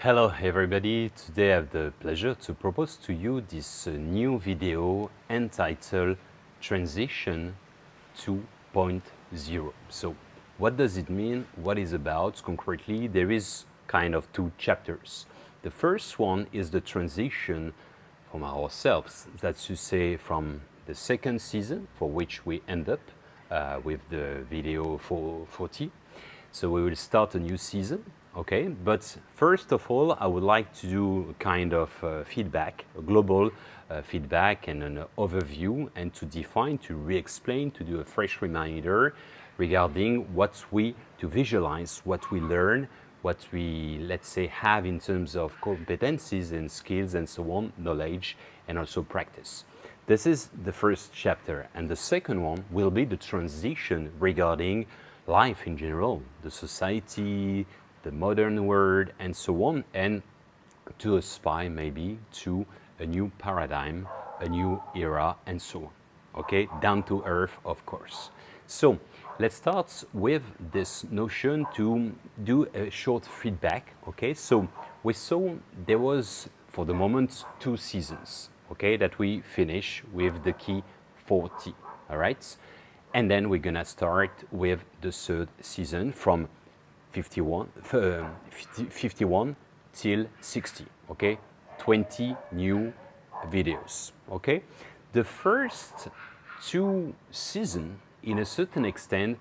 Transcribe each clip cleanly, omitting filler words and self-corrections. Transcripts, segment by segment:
Hello everybody, today I have the pleasure to propose to you this new video entitled Transition 2.0. So what does it mean? What is about concretely? There is kind of two chapters. The first one is the transition from ourselves, that's to say from the second season, for which we end up with the video 40. So we will start a new season, okay? But first of all, I would like to do a kind of feedback, a global feedback and an overview, and to define, to re-explain, to do a fresh reminder regarding to visualize what we learn, what we, let's say, have in terms of competencies and skills and so on, knowledge, and also practice. This is the first chapter, and the second one will be the transition regarding life in general, the society, the modern world, and so on, and to aspire maybe to a new paradigm, a new era, and so on. Okay, down to earth, of course. So let's start with this notion to do a short feedback. Okay, so we saw there was, for the moment, 2 seasons, okay, that we finish with the key 40, all right? And then we're gonna start with the third season from 51 till 60, okay? 20 new videos, okay? The first 2 seasons, in a certain extent,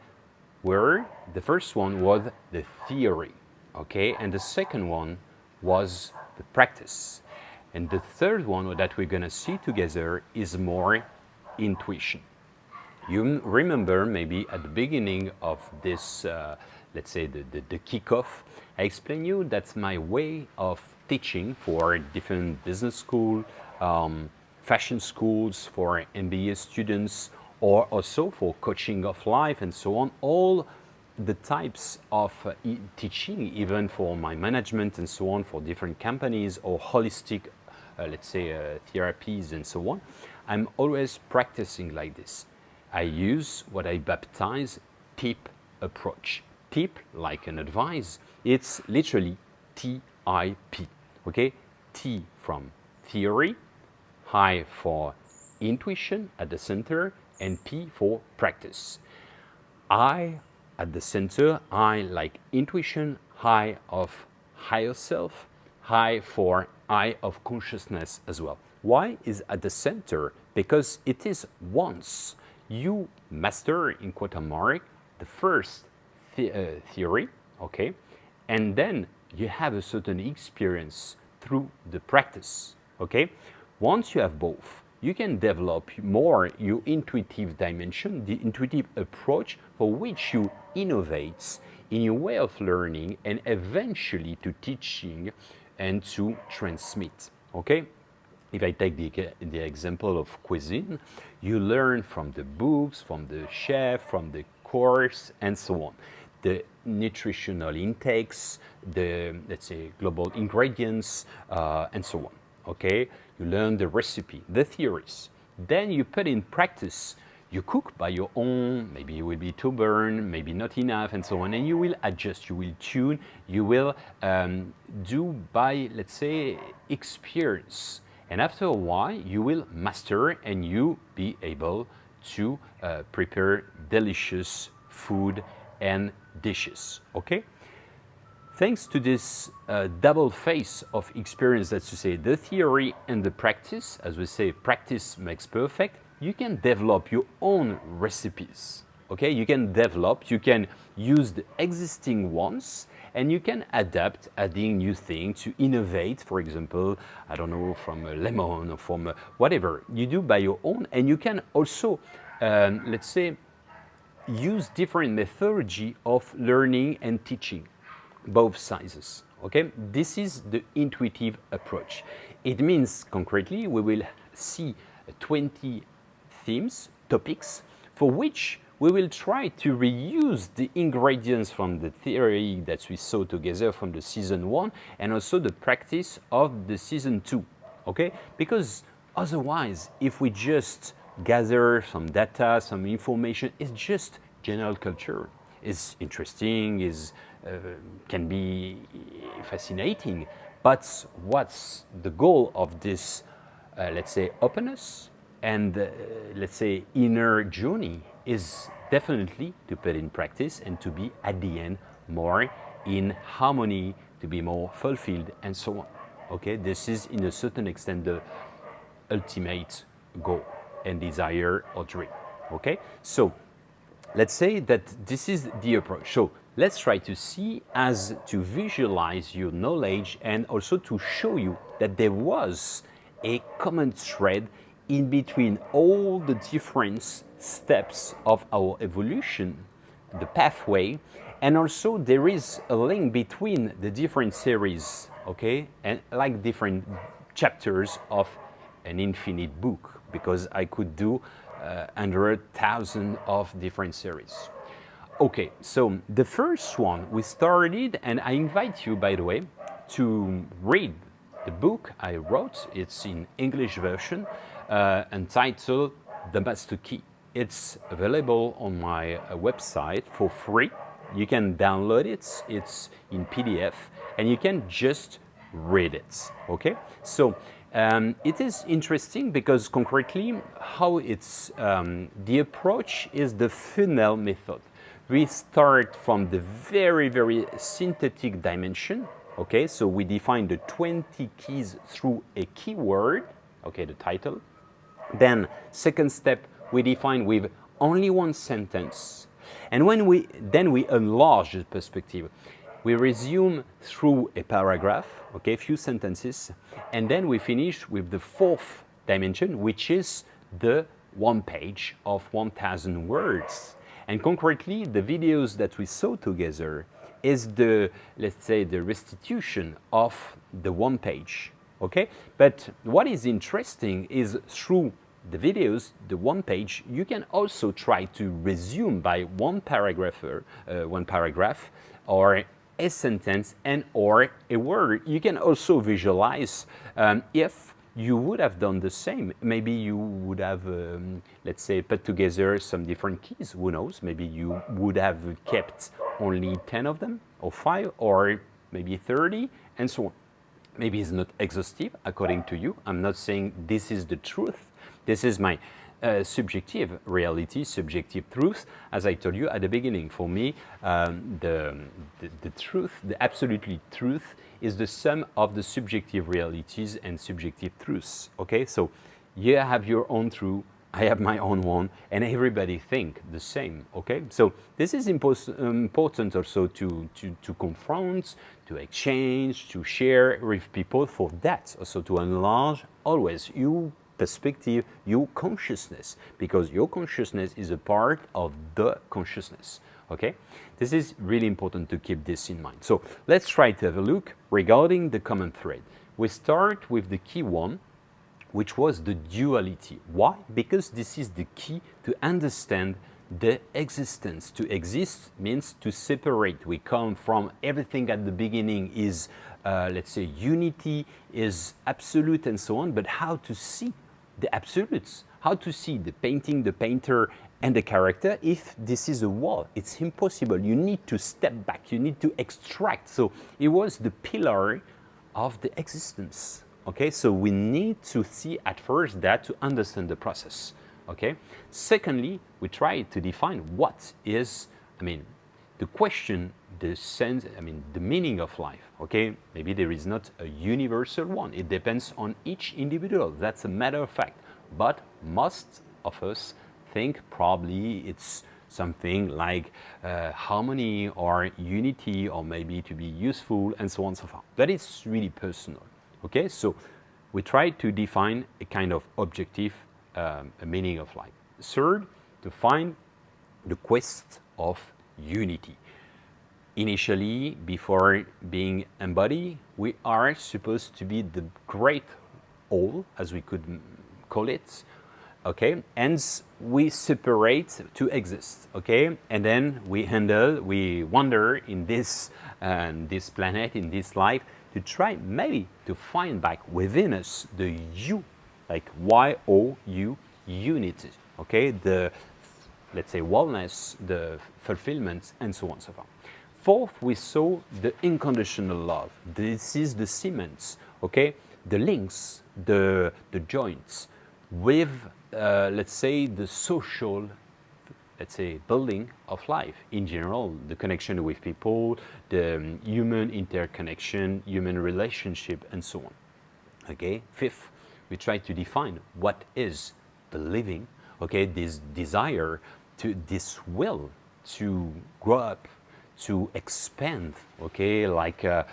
the first one was the theory, okay? And the second one was the practice. And the third one that we're gonna see together is more intuition. You remember maybe at the beginning of this, let's say the kickoff, I explained you that's my way of teaching for different business schools, fashion schools, for MBA students, or also for coaching of life and so on. All the types of teaching, even for my management and so on, for different companies or holistic, let's say, therapies and so on, I'm always practicing like this. I use what I baptize TIP approach. TIP, like an advice, it's literally TIP, okay? T from theory, I for intuition at the center, and P for practice. I at the center, I like intuition, I of higher self, I for I of consciousness as well. Why is at the center? Because it is once you master, in quote mark, the first theory, okay, and then you have a certain experience through the practice, okay. Once you have both, you can develop more your intuitive dimension, the intuitive approach for which you innovate in your way of learning and eventually to teaching and to transmit, okay. If I take the example of cuisine, you learn from the books, from the chef, from the course, and so on. The nutritional intakes, the, let's say, global ingredients, and so on, okay? You learn the recipe, the theories. Then you put in practice. You cook by your own, maybe it will be too burn, maybe not enough, and so on, and you will adjust, you will tune, you will do by, let's say, experience. And after a while, you will master and you be able to prepare delicious food and dishes, okay? Thanks to this double phase of experience, that's to say, the theory and the practice, as we say, practice makes perfect, you can develop your own recipes, okay? You can use the existing ones, and you can adapt, adding new things to innovate, for example, I don't know, from a lemon or from whatever. You do by your own, and you can also, let's say, use different methodology of learning and teaching, both sizes, okay? This is the intuitive approach. It means, concretely, we will see 20 themes, topics, for which we will try to reuse the ingredients from the theory that we saw together from the season 1 and also the practice of the season 2, okay? Because otherwise, if we just gather some data, some information, it's just general culture. It's interesting, can be fascinating, But what's the goal of this, let's say, openness and, let's say, inner journey is definitely to put in practice and to be, at the end, more in harmony, to be more fulfilled, and so on. Okay, this is, in a certain extent, the ultimate goal and desire or dream. Okay, so let's say that this is the approach. So let's try to see as to visualize your knowledge and also to show you that there was a common thread in between all the different steps of our evolution, the pathway, and also there is a link between the different series, okay, and like different chapters of an infinite book, because I could do 100,000 of different series. Okay, so the first one we started, and I invite you, by the way, to read the book I wrote. It's in English version, entitled The Master Key. It's available on my website for free. You can download it. It's in PDF, and you can just read it. Okay, so it is interesting because concretely how it's the approach is the funnel method. We start from the very synthetic dimension. Okay, so we define the 20 keys through a keyword, okay, the title. Then second step, we define with only one sentence. And when we enlarge the perspective, we resume through a paragraph, okay, a few sentences, and then we finish with the fourth dimension, which is the one page of 1,000 words. And concretely, the videos that we saw together is the, let's say, the restitution of the one page, okay? But what is interesting is through the videos, the one page, you can also try to resume by one paragraph or a sentence and or a word. You can also visualize if you would have done the same. Maybe you would have, let's say, put together some different keys. Who knows? Maybe you would have kept only 10 of them, or 5, or maybe 30, and so on. Maybe it's not exhaustive according to you. I'm not saying this is the truth. This is my subjective reality, subjective truth. As I told you at the beginning, for me, the truth, the absolutely truth, is the sum of the subjective realities and subjective truths. Okay, so you have your own truth, I have my own one, and everybody think the same. Okay, so this is important also to confront, to exchange, to share with people. For that, also to enlarge always your perspective, your consciousness, because your consciousness is a part of the consciousness. Okay, this is really important to keep this in mind. So let's try to have a look regarding the common thread. We start with the key one, which was the duality. Why? Because this is the key to understand the existence. To exist means to separate. We come from everything at the beginning is, let's say, unity, is absolute, and so on, but how to see the absolutes, how to see the painting, the painter, and the character if this is a wall. It's impossible. You need to step back. You need to extract. So it was the pillar of the existence. Okay, so we need to see at first that to understand the process. Okay. Secondly, we try to define what is, the question, the sense, the meaning of life. Okay, maybe there is not a universal one. It depends on each individual. That's a matter of fact. But most of us think probably it's something like harmony or unity, or maybe to be useful, and so on and so forth. But it's really personal. Okay, so we try to define a kind of objective a meaning of life. Third, to find the quest of unity. Initially, before being embodied, we are supposed to be the great all, as we could call it. Okay, and we separate to exist. Okay, and then we wander in this planet, in this life, to try maybe to find back within us the you, like Y-O-U, unity. Okay, the, let's say, wellness, the fulfillment, and so on and so forth. Fourth, we saw the unconditional love. This is the cement, okay? The links, the joints with, let's say, the social, let's say, building of life in general, the connection with people, the human interconnection, human relationship, and so on. Okay. Fifth, we try to define what is the living. Okay, this desire, this will to grow up, to expand. Okay, like the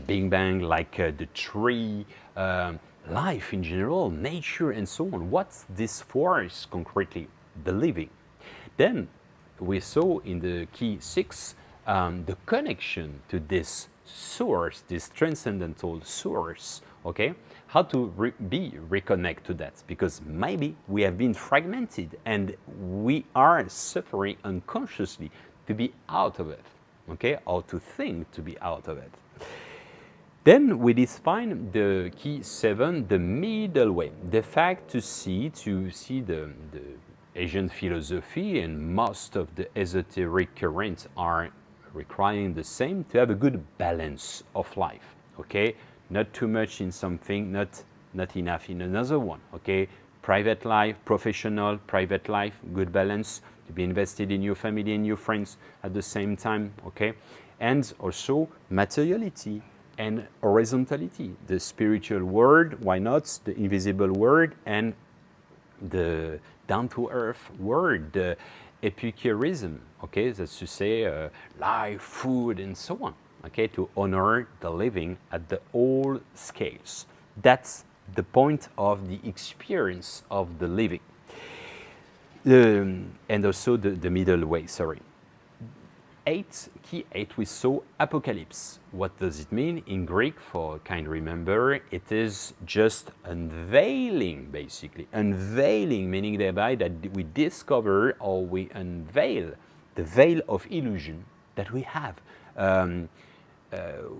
Big Bang, like the tree, life in general, nature, and so on. What's this force concretely? The living. Then we saw in the key 6 the connection to this source, this transcendental source, okay? How to reconnect to that, because maybe we have been fragmented and we are suffering unconsciously to be out of it, okay? Or to think to be out of it. Then we define the key 7, the middle way, the fact to see the Asian philosophy and most of the esoteric currents are requiring the same, to have a good balance of life, okay? Not too much in something, not enough in another one, okay? Private life, professional, private life, good balance, to be invested in your family and your friends at the same time, okay? And also materiality and horizontality, the spiritual world, why not, the invisible world, and the down-to-earth word, the Epicureanism, okay, that's to say life, food, and so on, okay, to honor the living at the all scales. That's the point of the experience of the living. And also the middle way, sorry. Key 8, we saw apocalypse. What does it mean? In Greek, for kind remember, it is just unveiling, basically. Unveiling, meaning thereby that we discover or we unveil the veil of illusion that we have,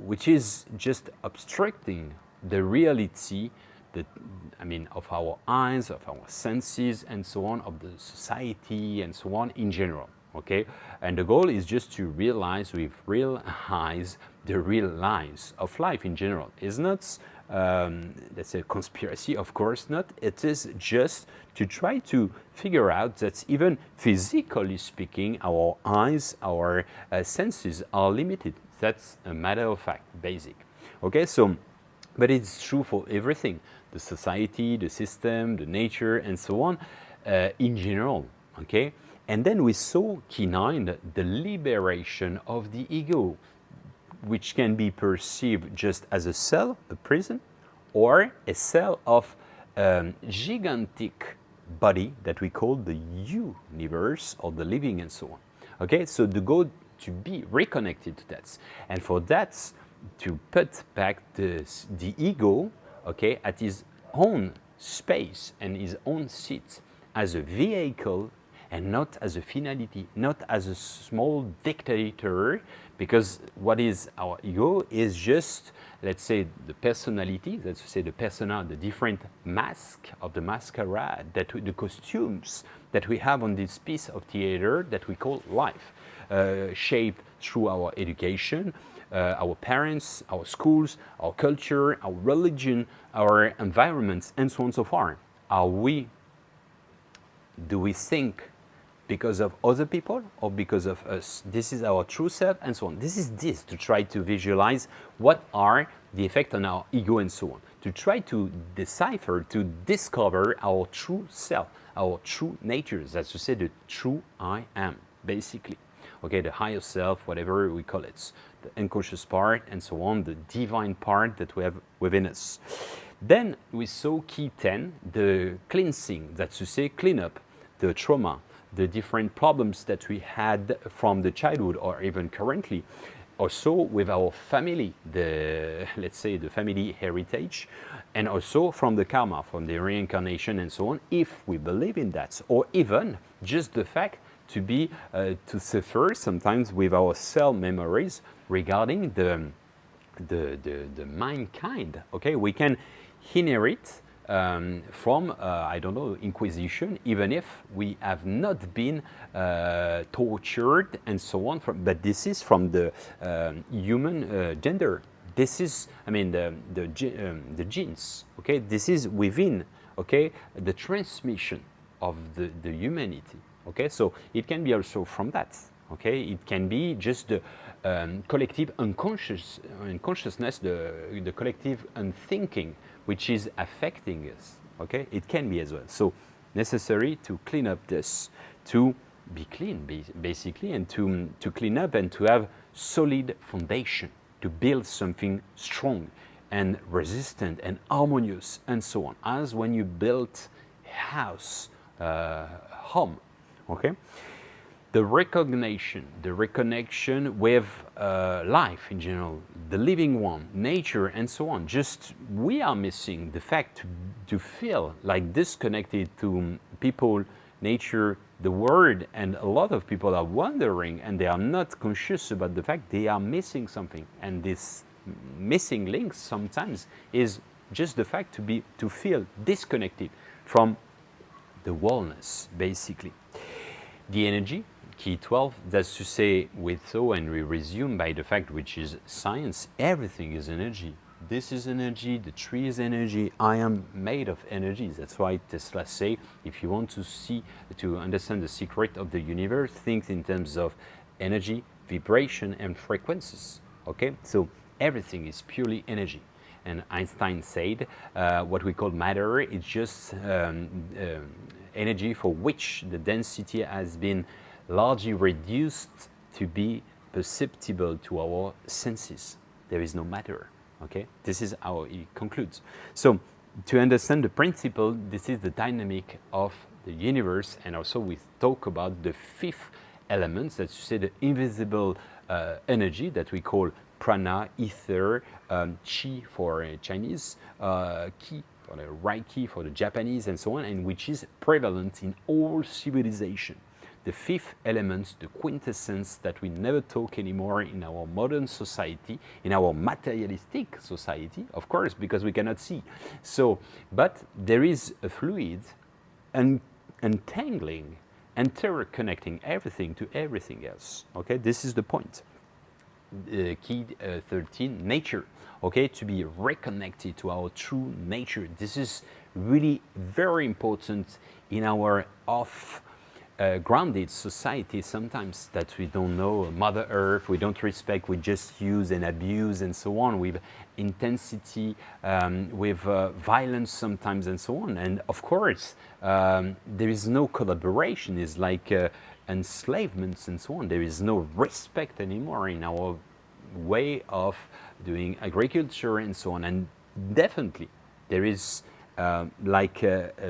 which is just obstructing the reality of our eyes, of our senses, and so on, of the society, and so on in general. Okay, and the goal is just to realize with real eyes the real lives of life in general. It's not, let's say, conspiracy, of course not. It is just to try to figure out that even physically speaking, our eyes, our senses are limited. That's a matter of fact, basic. Okay, so, but it's true for everything: the society, the system, the nature, and so on, in general. Okay. And then we saw key 9, the liberation of the ego, which can be perceived just as a cell, a prison, or a cell of gigantic body that we call the universe, or the living, and so on. Okay, so the goal to be reconnected to that, and for that to put back the ego, okay, at his own space and his own seat as a vehicle, and not as a finality, not as a small dictator, because what is our ego is just, let's say, the personality, let's say the persona, the different mask of the masquerade, the costumes that we have on this piece of theater that we call life, shaped through our education, our parents, our schools, our culture, our religion, our environments, and so on and so forth. Do we think because of other people or because of us? This is our true self, and so on. This to try to visualize what are the effects on our ego and so on. To try to decipher, to discover our true self, our true nature. That's to say the true I am, basically. Okay, the higher self, whatever we call it. The unconscious part and so on, the divine part that we have within us. Then we saw key 10, the cleansing, that's to say clean up the trauma, the different problems that we had from the childhood or even currently, also with our family, let's say the family heritage, and also from the karma, from the reincarnation and so on, if we believe in that, or even just the fact to suffer sometimes with our cell memories regarding the mankind. Okay, we can inherit from, I don't know, Inquisition, even if we have not been tortured and so on. But this is from the human gender. This is, I mean, the genes. Okay, this is within. Okay, the transmission of the humanity. Okay, so it can be also from that. Okay, it can be just the collective unconsciousness, the collective unthinking, which is affecting us. Okay, it can be as well. So necessary to clean up this, to be clean basically, and to clean up and to have solid foundation, to build something strong and resistant and harmonious and so on, as when you build house, home. Okay, the recognition, the reconnection with life in general, the living one, nature, and so on. Just we are missing the fact to feel like disconnected to people, nature, the world, and a lot of people are wondering and they are not conscious about the fact they are missing something. And this missing link sometimes is just the fact to feel disconnected from the wellness, basically. The energy, key 12, that's to say, with so, and we resume by the fact which is science, everything is energy. This is energy, the tree is energy, I am made of energies. That's why Tesla say, if you want to understand the secret of the universe, think in terms of energy, vibration, and frequencies. Okay, so everything is purely energy. And Einstein said, what we call matter is just energy for which the density has been largely reduced to be perceptible to our senses. There is no matter. Okay, this is how he concludes. So, to understand the principle, this is the dynamic of the universe, and also we talk about the fifth element, that's to say the invisible energy that we call prana, ether, chi for Chinese, ki for the Reiki for the Japanese, and so on, and which is prevalent in all civilization. The fifth element, the quintessence that we never talk anymore in our modern society, in our materialistic society, of course, because we cannot see. So, but there is a fluid untangling, interconnecting everything to everything else. Okay, this is the point. Key 13, nature. Okay, to be reconnected to our true nature. This is really very important in our grounded society sometimes, that we don't know Mother Earth, we don't respect, we just use and abuse and so on, with intensity, with violence sometimes and so on. And of course, there is no collaboration, it's like enslavements and so on. There is no respect anymore in our way of doing agriculture and so on. And definitely there is breakouts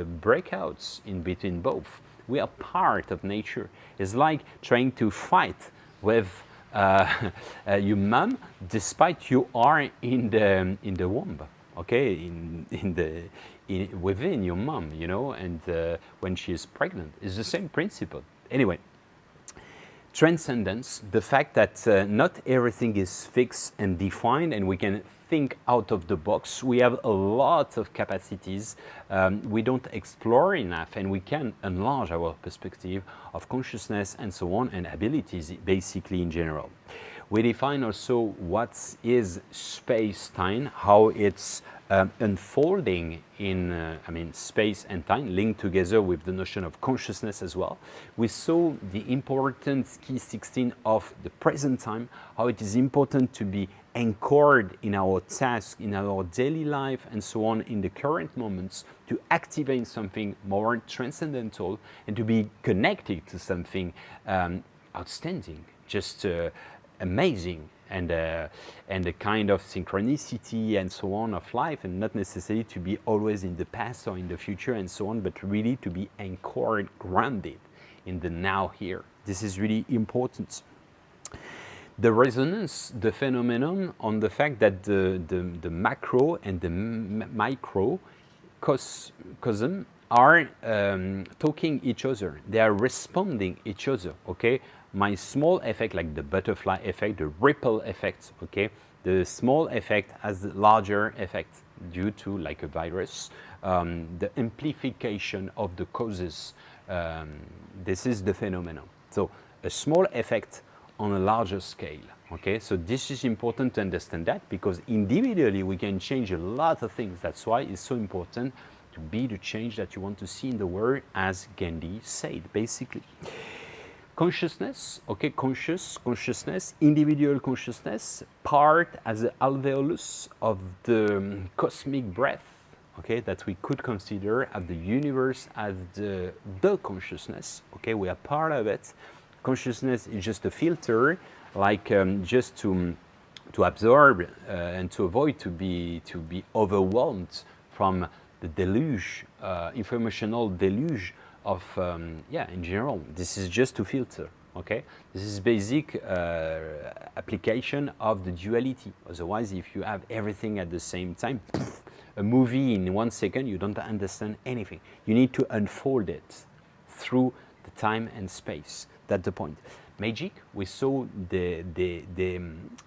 in between both. We are part of nature. It's like trying to fight with your mom, despite you are in the womb. Okay, within your mom, you know, and when she is pregnant, it's the same principle. Anyway, transcendence, the fact that not everything is fixed and defined, and we can think out of the box. We have a lot of capacities. We don't explore enough, and we can enlarge our perspective of consciousness and so on, and abilities basically in general. We define also what is space-time, how it's unfolding in space and time, linked together with the notion of consciousness as well. We saw the important key 16 of the present time, how it is important to be anchored in our task, in our daily life and so on, in the current moments, to activate something more transcendental and to be connected to something outstanding, just amazing, and a kind of synchronicity and so on of life, and not necessarily to be always in the past or in the future and so on, but really to be anchored, grounded in the now here. This is really important. The resonance, the phenomenon on the fact that the macro and the microcosm are talking each other. They are responding each other, okay? My small effect, like the butterfly effect, the ripple effect, okay? The small effect has the larger effect due to, like a virus, the amplification of the causes. This is the phenomenon. So a small effect on a larger scale. Okay, so this is important to understand that, because individually we can change a lot of things. That's why it's so important to be the change that you want to see in the world, as Gandhi said, basically. Consciousness, okay, consciousness, individual consciousness, part as the alveolus of the cosmic breath, okay, that we could consider as the universe as the consciousness, okay, we are part of it. Consciousness is just a filter, like just to absorb and to avoid to be overwhelmed from the deluge, informational deluge of in general. This is just to filter. Okay, this is basic application of the duality. Otherwise, if you have everything at the same time, a movie in 1 second, you don't understand anything. You need to unfold it through the time and space. That's the point. Magic, we saw the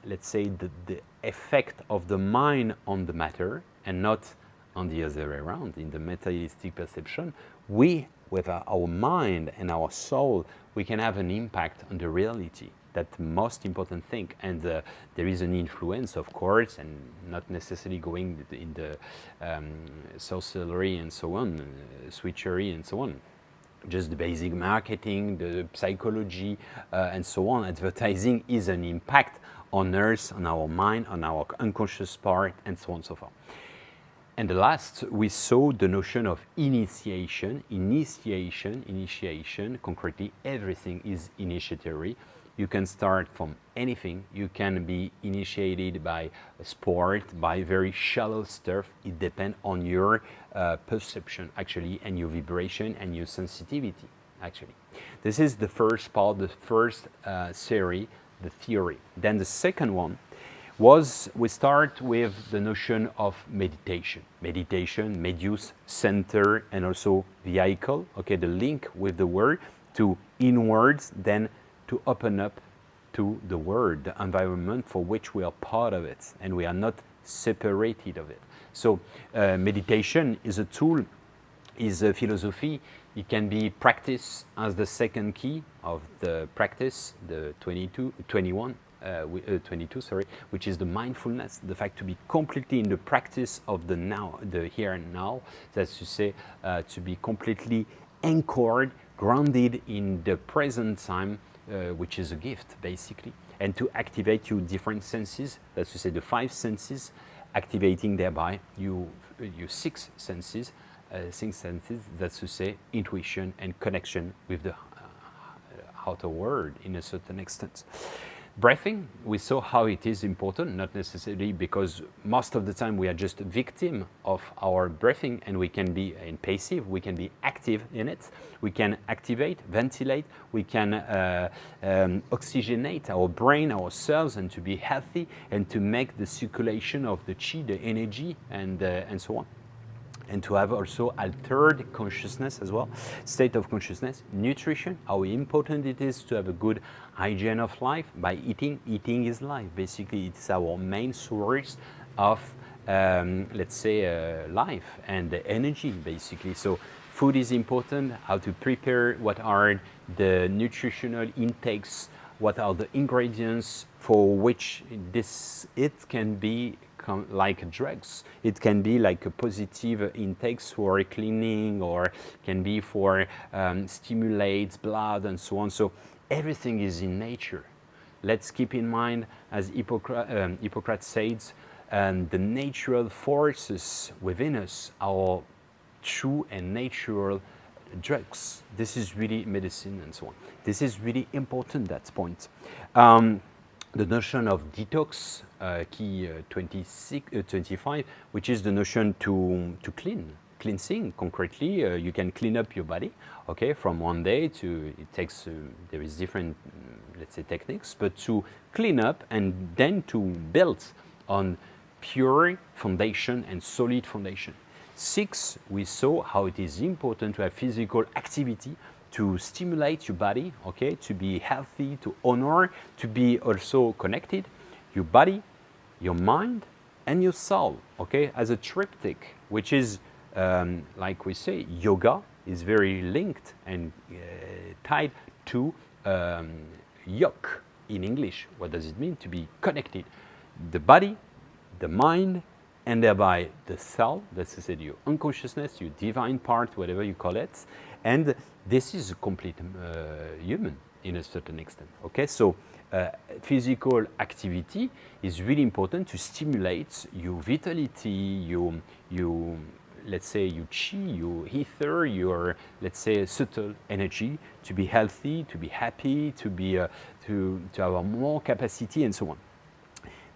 let's say the effect of the mind on the matter, and not on the other way around. In the materialistic perception, we, with our mind and our soul, we can have an impact on the reality. That's the most important thing. And there is an influence, of course, and not necessarily going in the sorcery and so on, switchery and so on. Just the basic marketing, the psychology, and so on. Advertising is an impact on us, on our mind, on our unconscious part, and so on and so forth. And the last, we saw the notion of initiation. Initiation, concretely, everything is initiatory. You can start from anything. You can be initiated by a sport, by very shallow stuff. It depends on your perception, actually, and your vibration and your sensitivity, actually. This is the first part, the first series, the theory. Then the second one was, we start with the notion of meditation. Meditation, medius, center, and also vehicle. Okay, the link with the word to inwards, then to open up to the world, the environment for which we are part of it, and we are not separated of it. So meditation is a tool, is a philosophy. It can be practice as the second key of the practice, the 22, which is the mindfulness, the fact to be completely in the practice of the now, the here and now. That's to say, to be completely anchored, grounded in the present time, which is a gift, basically, and to activate your different senses. That's to say, the 5 senses, activating thereby your 6 senses. That's to say, intuition and connection with the outer world in a certain extent. Breathing, we saw how it is important, not necessarily because most of the time we are just a victim of our breathing, and we can be passive, we can be active in it, we can activate, ventilate, we can oxygenate our brain, our cells, and to be healthy, and to make the circulation of the chi, the energy, and so on. And to have also altered consciousness as well, state of consciousness. Nutrition, how important it is to have a good hygiene of life by eating. Eating is life. Basically, it's our main source of, let's say, life and energy, basically. So food is important, how to prepare, what are the nutritional intakes, what are the ingredients for which it can be like drugs. It can be like a positive intakes for cleaning, or can be for stimulates blood and so on. So everything is in nature. Let's keep in mind, as Hippocrates says, the natural forces within us are true and natural drugs. This is really medicine and so on. This is really important, that point. The notion of detox, key 25, which is the notion to cleansing. Concretely, you can clean up your body, okay, from one day to, it takes, there is different, let's say, techniques, but to clean up and then to build on pure foundation and solid foundation. 6, we saw how it is important to have physical activity, to stimulate your body, okay, to be healthy, to honor, to be also connected. Your body, your mind, and your soul, okay, as a triptych, which is, like we say, yoga is very linked and tied to yoke in English. What does it mean? To be connected. The body, the mind, and thereby the soul, that's said your unconsciousness, your divine part, whatever you call it. And this is a complete human in a certain extent. Okay, so physical activity is really important to stimulate your vitality, your let's say your chi, your ether, your let's say subtle energy to be healthy, to be happy, to be to have more capacity and so on.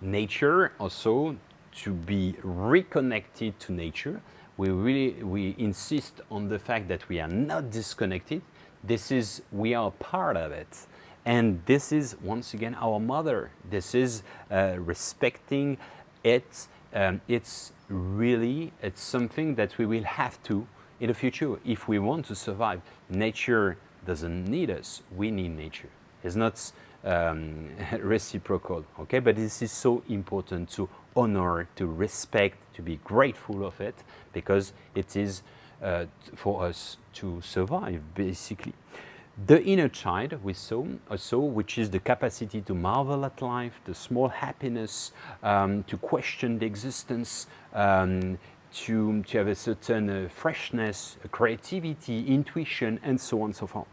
Nature also, to be reconnected to nature. We insist on the fact that we are not disconnected. We are part of it. And this is, once again, our mother. This is respecting it. It's something that we will have to in the future if we want to survive. Nature doesn't need us. We need nature. It's not reciprocal, okay? But this is so important to honor, to respect, to be grateful of it, because it is for us to survive, basically. The inner child we saw also, which is the capacity to marvel at life, the small happiness, to question the existence, to have a certain freshness, creativity, intuition, and so on and so forth.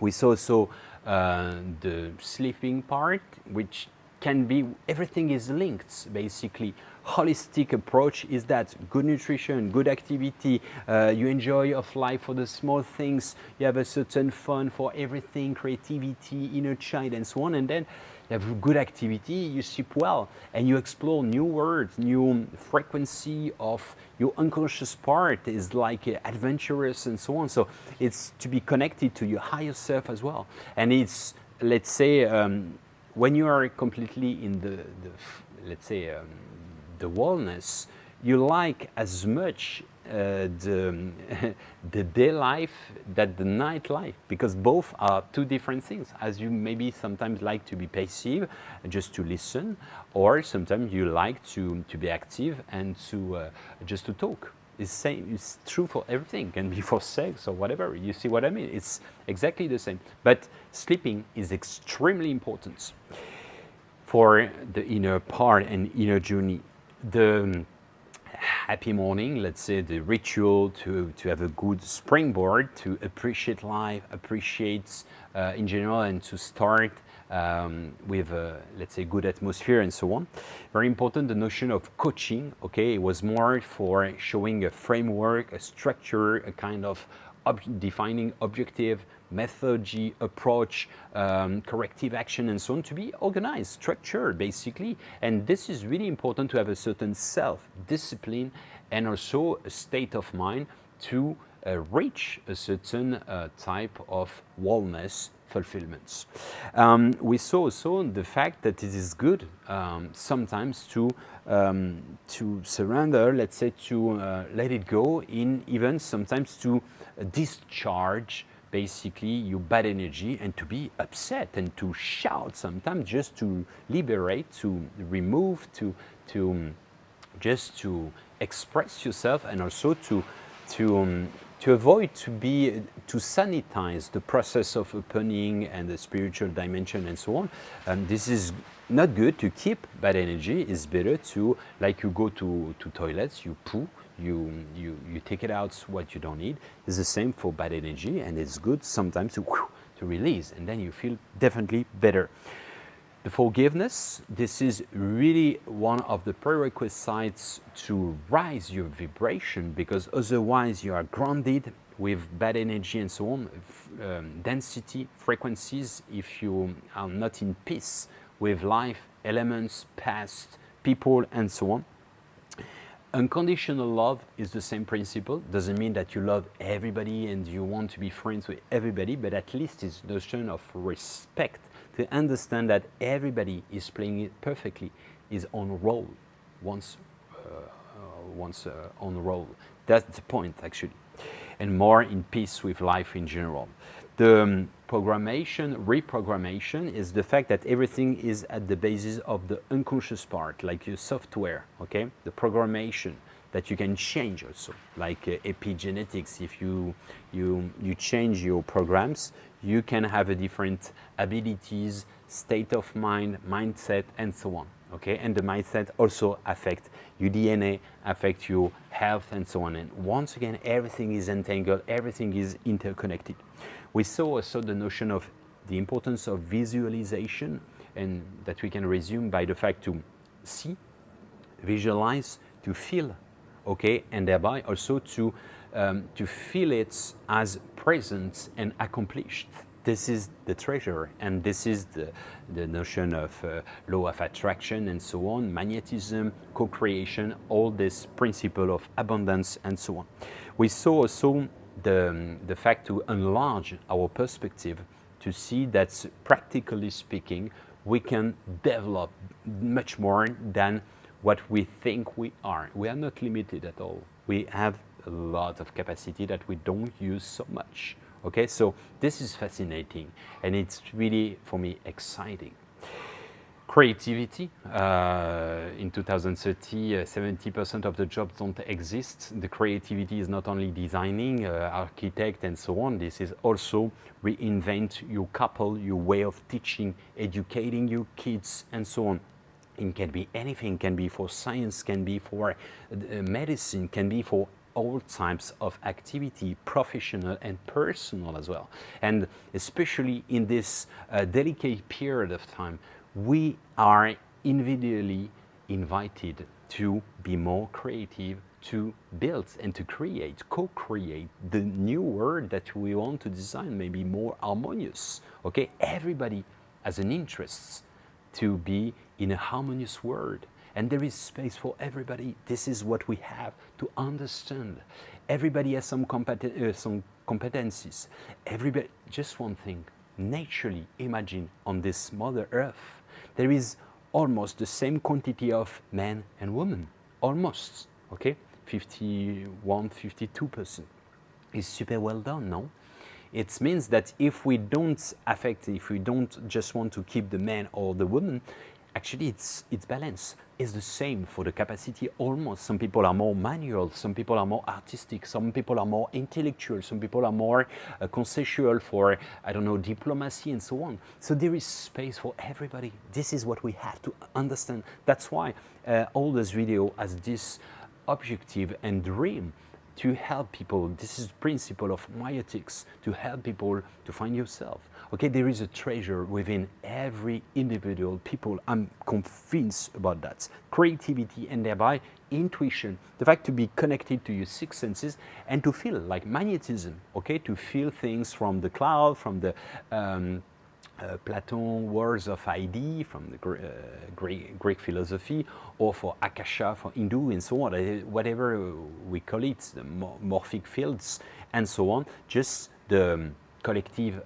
We saw also the sleeping part, which can be, everything is linked, basically. Holistic approach is that good nutrition, good activity, you enjoy of life for the small things, you have a certain fun for everything, creativity, inner child, and so on, and then you have good activity, you sleep well, and you explore new words, new frequency of your unconscious part is like adventurous and so on. So it's to be connected to your higher self as well. And it's, let's say, when you are completely in the let's say, the wellness, you like as much the day life that the night life, because both are two different things. As you maybe sometimes like to be passive, just to listen, or sometimes you like to be active and to just to talk. It's same. It's true for everything. It can be for sex or whatever. You see what I mean? It's exactly the same. But sleeping is extremely important for the inner part and inner journey. The happy morning, let's say the ritual to have a good springboard to appreciate life, appreciate in general, and to start with let's say good atmosphere and so on. Very important, the notion of coaching, okay, it was more for showing a framework, a structure, a kind of defining objective, methodology, approach, corrective action, and so on, to be organized, structured, basically. And this is really important to have a certain self-discipline and also a state of mind to reach a certain type of wellness fulfillments. We saw also the fact that it is good sometimes to surrender, let's say, to let it go, in even sometimes to discharge basically your bad energy, and to be upset and to shout sometimes, just to liberate, to remove, to just to express yourself, and also to avoid to sanitize the process of opening and the spiritual dimension and so on. This is not good to keep bad energy. It's better to, like you go to toilets, you poo, you take it out what you don't need. It's the same for bad energy, and it's good sometimes to release, and then you feel definitely better. The forgiveness, this is really one of the prerequisites to rise your vibration, because otherwise you are grounded with bad energy and so on, density, frequencies, if you are not in peace with life, elements, past, people, and so on. Unconditional love is the same principle. Doesn't mean that you love everybody and you want to be friends with everybody, but at least it's the notion of respect, to understand that everybody is playing it perfectly, is on role, once on role. That's the point, actually, and more in peace with life in general. The reprogrammation is the fact that everything is at the basis of the unconscious part, like your software, okay? The programmation that you can change also, like epigenetics. If you change your programs, you can have a different abilities, state of mind, mindset, and so on, okay? And the mindset also affect your DNA, affect your health, and so on. And once again, everything is entangled, everything is interconnected. We saw also the notion of the importance of visualization, and that we can resume by the fact to see, visualize, to feel, okay, and thereby also to feel it as present and accomplished. This is the treasure, and this is the notion of law of attraction and so on, magnetism, co-creation, all this principle of abundance and so on. We saw also the fact to enlarge our perspective, to see that practically speaking, we can develop much more than what we think we are. We are not limited at all. We have a lot of capacity that we don't use so much. Okay, so this is fascinating, and it's really, for me, exciting. Creativity, in 2030, 70% of the jobs don't exist. The creativity is not only designing, architect, and so on. This is also reinvent your couple, your way of teaching, educating your kids, and so on. It can be anything, can be for science, can be for medicine, can be for all types of activity, professional and personal as well. And especially in this delicate period of time, we are individually invited to be more creative, to build and to create, co-create the new world that we want to design, maybe more harmonious. Okay, everybody has an interest to be in a harmonious world. And there is space for everybody. This is what we have to understand. Everybody has some competencies. Everybody, just one thing, naturally imagine on this Mother Earth, there is almost the same quantity of men and women, almost, okay? 51, 52%. It's super well done, no? It means that if we don't affect, if we don't just want to keep the man or the woman, actually it's balanced. It's the same for the capacity almost. Some people are more manual, some people are more artistic, some people are more intellectual, some people are more conceptual for, I don't know, diplomacy and so on. So there is space for everybody. This is what we have to understand. That's why all this video has this objective and dream to help people. This is the principle of myotics, to help people to find yourself. Okay, there is a treasure within every individual people. I'm convinced about that. Creativity and thereby intuition, the fact to be connected to your six senses and to feel like magnetism, okay, to feel things from the cloud, from the Platon words of ID, from the Greek philosophy, or for Akasha, for Hindu, and so on, whatever we call it, the morphic fields, and so on, just the collective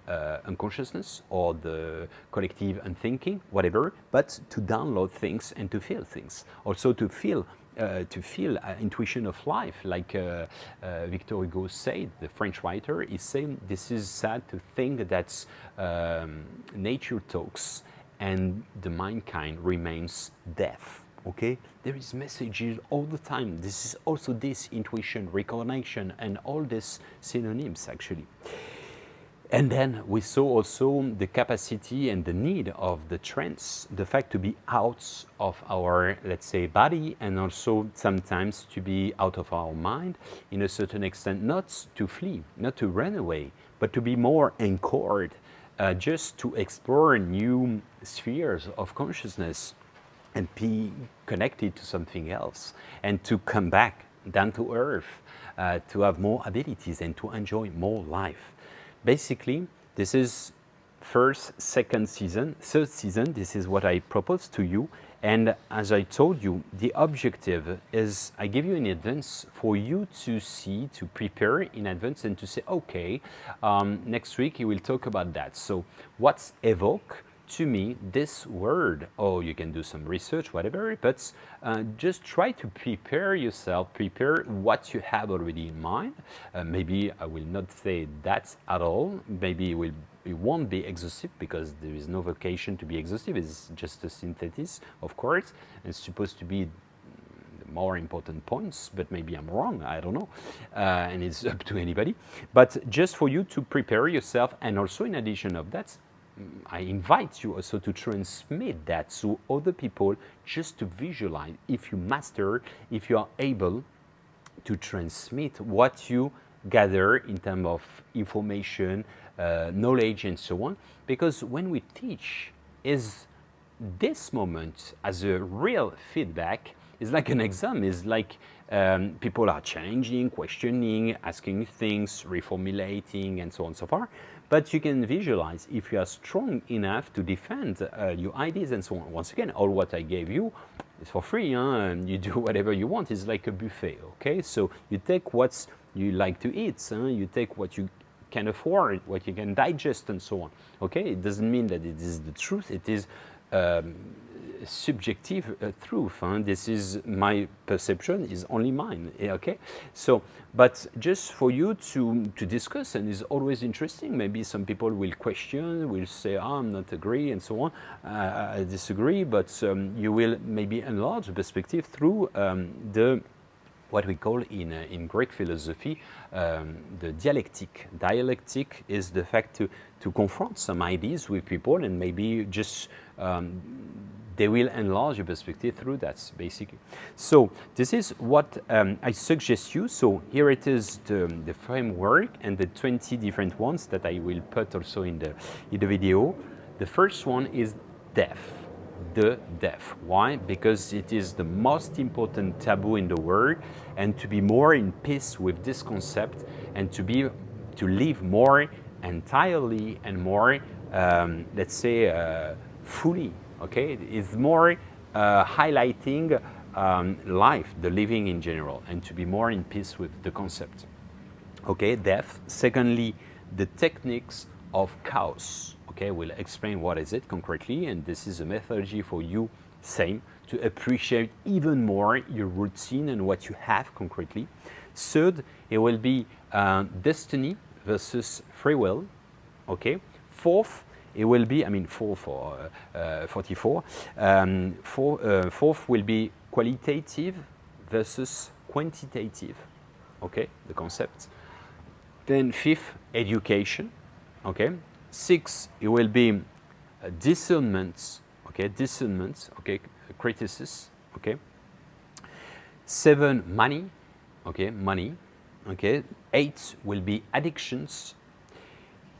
unconsciousness or the collective unthinking, whatever, but to download things and to feel things. Also to feel intuition of life, like Victor Hugo said, the French writer, is saying this is sad to think that nature talks and the mankind remains deaf. Okay, there is messages all the time. This is also this intuition, recognition, and all these synonyms actually. And then we saw also the capacity and the need of the trance, the fact to be out of our, let's say, body, and also sometimes to be out of our mind in a certain extent, not to flee, not to run away, but to be more anchored, just to explore new spheres of consciousness and be connected to something else, and to come back down to earth, to have more abilities and to enjoy more life. Basically, this is first, second season, third season. This is what I propose to you. And as I told you, the objective is I give you in advance for you to see, to prepare in advance and to say, okay, next week you will talk about that. So what's evoke? to me, this word, oh, you can do some research, whatever, but just try to prepare yourself, prepare what you have already in mind. Maybe I will not say that at all. Maybe it won't be exhaustive because there is no vocation to be exhaustive. It's just a synthesis, of course. It's supposed to be more important points, but maybe I'm wrong, I don't know, and it's up to anybody. But just for you to prepare yourself, and also in addition of that, I invite you also to transmit that to other people, just to visualize. If you master, if you are able to transmit what you gather in terms of information, knowledge, and so on. Because when we teach, is this moment as a real feedback, is like an exam, is like people are challenging, questioning, asking things, reformulating, and so on and so forth. But you can visualize if you are strong enough to defend your ideas and so on. Once again, all what I gave you is for free, huh? And you do whatever you want. It's like a buffet, okay? So you take what you like to eat, huh? You take what you can afford, what you can digest, and so on, okay? It doesn't mean that it is the truth. It is subjective truth. Huh? This is my perception, is only mine. Okay, so but just for you to discuss, and it's always interesting. Maybe some people will question, will say, "Oh, I'm not agree," and so on. I disagree, but you will maybe enlarge the perspective through the what we call in Greek philosophy the dialectic. Dialectic is the fact to confront some ideas with people, and maybe just they will enlarge your perspective through that, basically. So this is what I suggest you. So here it is, the framework and the 20 different ones that I will put also in the video. The first one is death. The death. Why? Because it is the most important taboo in the world, and to be more in peace with this concept, and to live more entirely and more, let's say, fully. Okay, it's more highlighting life, the living in general, and to be more in peace with the concept. Okay, death. Secondly, the techniques of chaos. Okay, we'll explain what is it concretely, and this is a methodology for you, same, to appreciate even more your routine and what you have concretely. Third, it will be destiny versus free will. Okay. Fourth, it will be, 4 for 44. Fourth will be qualitative versus quantitative. Okay, the concept. Then fifth, education. Okay. Six, it will be discernment. Okay, discernment. Okay, criticism. Okay. 7, money. Okay, money. Okay. 8 will be addictions.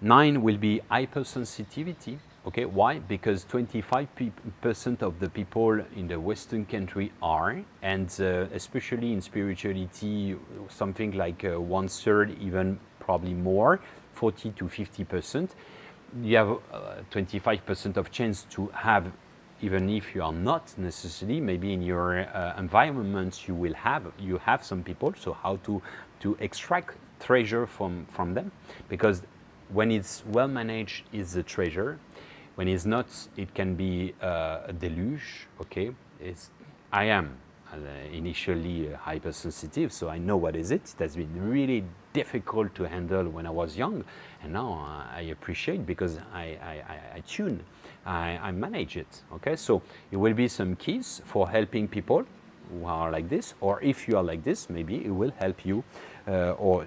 9 will be hypersensitivity. Okay, why? Because 25% of the people in the Western country are, and especially in spirituality, something like 1/3, even probably more, 40 to 50%. You have 25% of chance to have, even if you are not necessarily, maybe in your environment you have some people. So how to extract treasure from them, because when it's well managed, it's a treasure. When it's not, it can be a deluge. Okay, I am initially hypersensitive, so I know what is it. It has been really difficult to handle when I was young, and now I appreciate, because I tune, I manage it. Okay, so it will be some keys for helping people who are like this, or if you are like this, maybe it will help you, or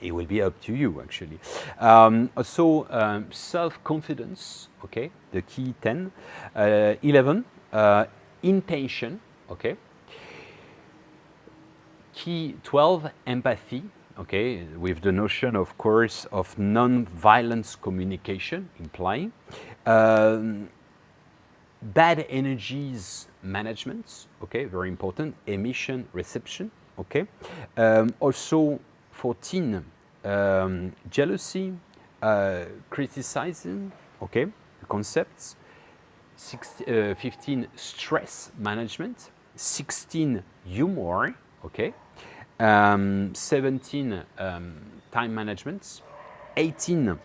it will be up to you, actually. Also, self-confidence, okay, the key 10. 11, intention, okay. Key 12, empathy, okay, with the notion, of course, of non-violence communication, implying. Bad energies management, okay, very important. Emission reception, okay. Also, 14, jealousy, criticizing, okay, the concepts. 15, stress management. 16, humor, okay. 17, time management. 18,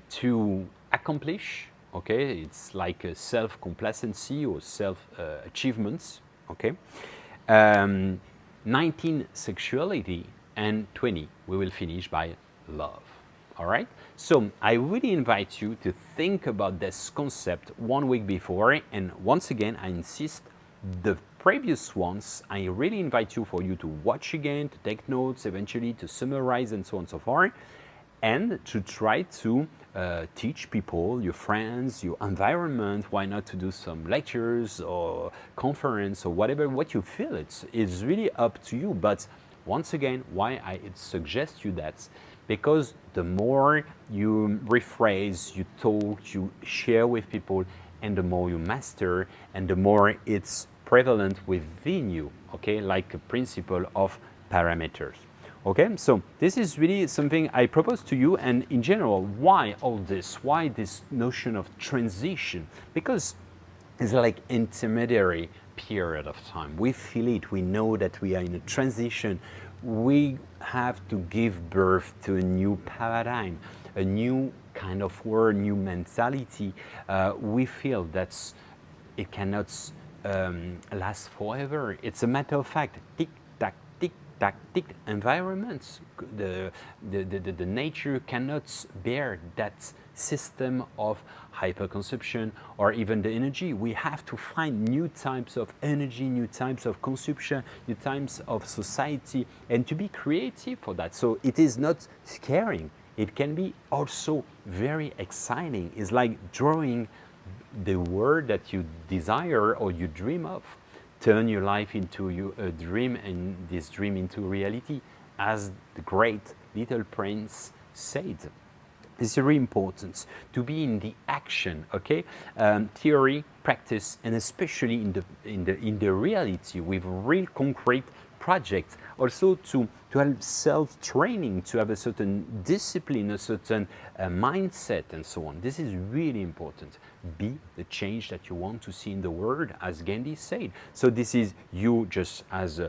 to accomplish, okay? It's like a self-complacency or self-achievements, okay? 19, sexuality, and 20, we will finish by love. All right? So I really invite you to think about this concept 1 week before. And once again, I insist, the previous ones, I really invite you for you to watch again, to take notes, eventually to summarize and so on and so forth, and to try to teach people, your friends, your environment. Why not to do some lectures or conference or whatever, what you feel. It's really up to you. But once again, why I suggest you that? Because the more you rephrase, you talk, you share with people, and the more you master, and the more it's prevalent within you, okay? Like a principle of parameters. Okay, so this is really something I propose to you. And in general, why all this? Why this notion of transition? Because it's like intermediary period of time. We feel it, we know that we are in a transition. We have to give birth to a new paradigm, a new kind of world, new mentality. We feel that it cannot last forever. It's a matter of fact. Tick, environments, the nature cannot bear that system of hyperconsumption or even the energy. We have to find new types of energy, new types of consumption, new types of society, and to be creative for that. So it is not scaring. It can be also very exciting. It's like drawing the world that you desire or you dream of. Turn your life into a dream, and this dream into reality, as the great Little Prince said. It's very important to be in the action, okay? Theory, practice, and especially in the reality with real concrete projects. Also to have self-training, to have a certain discipline, a certain mindset, and so on. This is really important. Be the change that you want to see in the world, as Gandhi said. So this is you just as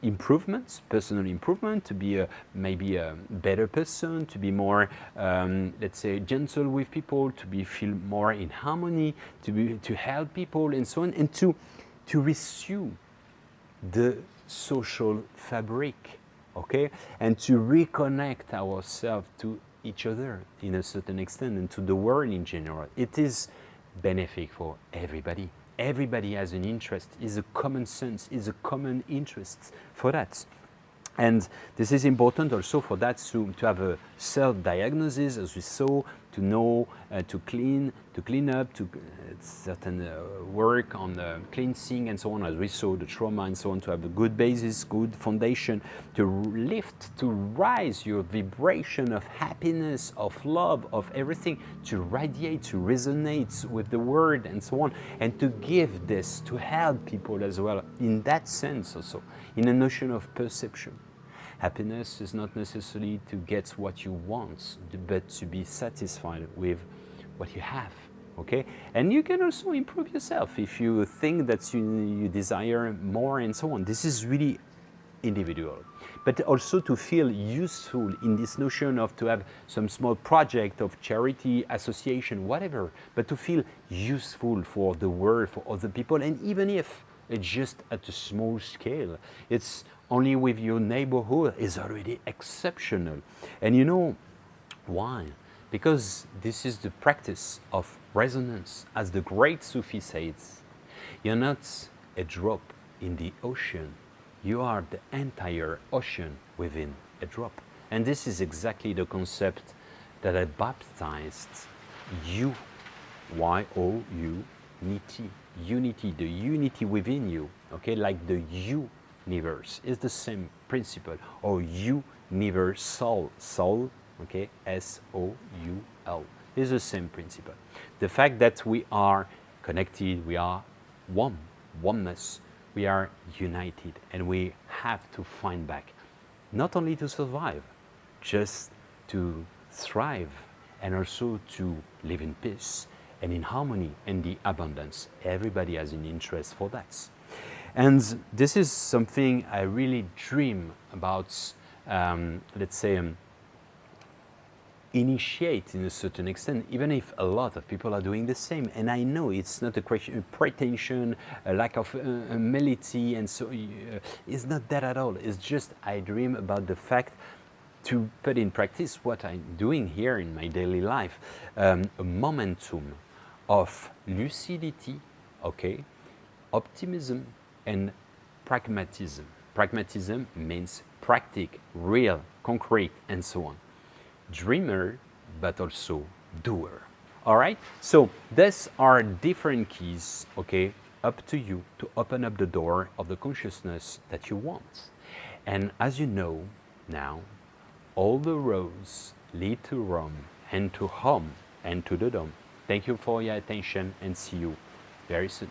improvements, personal improvement, to be maybe a better person, to be more, let's say, gentle with people, to feel more in harmony, to help people, and so on, and to resume the social fabric, okay, and to reconnect ourselves to each other in a certain extent and to the world in general. It is benefit for everybody. Everybody has an interest, is a common sense, is a common interest for that. And this is important also for that to have a self-diagnosis, as we saw, to know, to clean up, to certain work on the cleansing and so on, as we saw, the trauma and so on, to have a good basis, good foundation, to lift, to rise your vibration of happiness, of love, of everything, to radiate, to resonate with the word and so on, and to give this, to help people as well, in that sense also, in a notion of perception. Happiness is not necessarily to get what you want, but to be satisfied with what you have, okay? And you can also improve yourself if you think that you desire more and so on. This is really individual. But also to feel useful in this notion of to have some small project of charity, association, whatever, but to feel useful for the world, for other people, and even if it's just at a small scale, it's only with your neighborhood is already exceptional. And you know why? Because this is the practice of resonance. As the great Sufi says, you're not a drop in the ocean, you are the entire ocean within a drop. And this is exactly the concept that I baptized you, Y-O-U-N-I-T, unity, the unity within you, okay, like the universe is the same principle, or universal, soul, okay, S-O-U-L, is the same principle. The fact that we are connected, we are oneness, we are united, and we have to find back, not only to survive, just to thrive, and also to live in peace and in harmony and the abundance. Everybody has an interest for that. And this is something I really dream about, let's say, initiate in a certain extent, even if a lot of people are doing the same. And I know it's not a question of pretension, a lack of humility, and so it's not that at all. It's just I dream about the fact to put in practice what I'm doing here in my daily life, a momentum of lucidity, okay, optimism, and pragmatism. Pragmatism means practical, real, concrete, and so on. Dreamer, but also doer. All right? So these are different keys, okay, up to you to open up the door of the consciousness that you want. And as you know now, all the roads lead to Rome and to home and to the dome. Thank you for your attention and see you very soon.